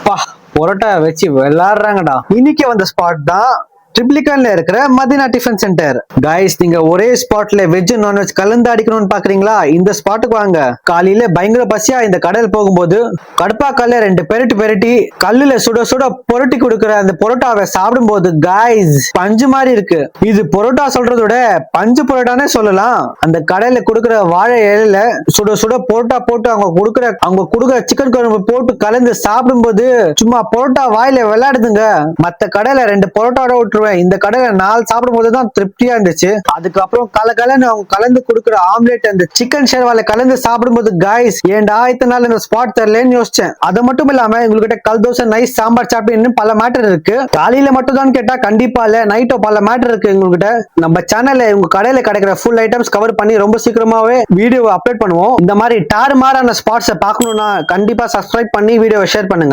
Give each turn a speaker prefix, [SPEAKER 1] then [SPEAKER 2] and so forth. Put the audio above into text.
[SPEAKER 1] பா பொரோட்டா வச்சு விளையாடுறாங்கடா. இன்னைக்கு வந்த ஸ்பாட் தான் ட்ரிப்ளிகன்ல இருக்கிற மதினா டிஃபன் சென்டர். கைஸ், நீங்க ஒரே ஸ்பாட்ல வெஜ் நான்வெஜ் கலந்து அடிக்கணும்னு பாக்குறீங்களா? இந்த ஸ்பாட்டுக்கு வாங்க. காலையில பயங்கர பசியா இந்த கடையில் போகும்போது கடுப்பா கல்ல 2 பெரட்டி பெரட்டி கல்லுல சுட சுட புரட்டி கொடுக்குற அந்த பொரோட்டாவை சாப்பிடும் போது கைஸ் பஞ்சு மாதிரி இருக்கு. இது பொரோட்டா சொல்றத விட பஞ்சு பொரோட்டானே சொல்லலாம். அந்த கடையில கொடுக்குற வாழை இலையில சுட சுட பொரோட்டா போட்டு அவங்க கொடுக்குற சிக்கன் குழம்பு போட்டு கலந்து சாப்பிடும் போது சும்மா பொரோட்டா வாயில விளையாடுதுங்க. மத்த கடையில 2 பொரோட்டாவோட விட்டுருவேன். இந்த கடையில 4 சாப்பிடும் போதுதான் திருப்தியா இருந்துச்சு. அதுக்கப்புறம் கலகலன்னு அவங்க கலந்து கொடுக்குற ஆம்லெட் அந்த சிக்கன் ஷேர்வால கலந்து சாப்பிடும்போது கைஸ் ஏன்டா இத்தனை நாள் இந்த ஸ்பாட் தெரியலன்னு யோசிச்சேன். அது மட்டும் இல்லாம உங்ககிட்ட கல் தோசை நைஸ் சாம்பார் சாப்பிட்டு பல மேட்டர் இருக்கு. காலையில மட்டும் தான் கேட்டா கண்டிப்பா இல்ல, நைட்டோ பல மேட்டர் இருக்கு உங்ககிட்ட. நம்ம சேனல்ல உங்க கடையில கிடைக்கிற ஃபுல் ஐட்டம்ஸ் கவர் பண்ணி ரொம்ப சீக்கிரமாவே வீடியோ அப்லோட் பண்ணுவோம். இந்த மாதிரி டார்மாரான ஸ்பாட்ஸை பார்க்கணும்னா கண்டிப்பா சப்ஸ்கிரைப் பண்ணி வீடியோவை ஷேர் பண்ணுங்க.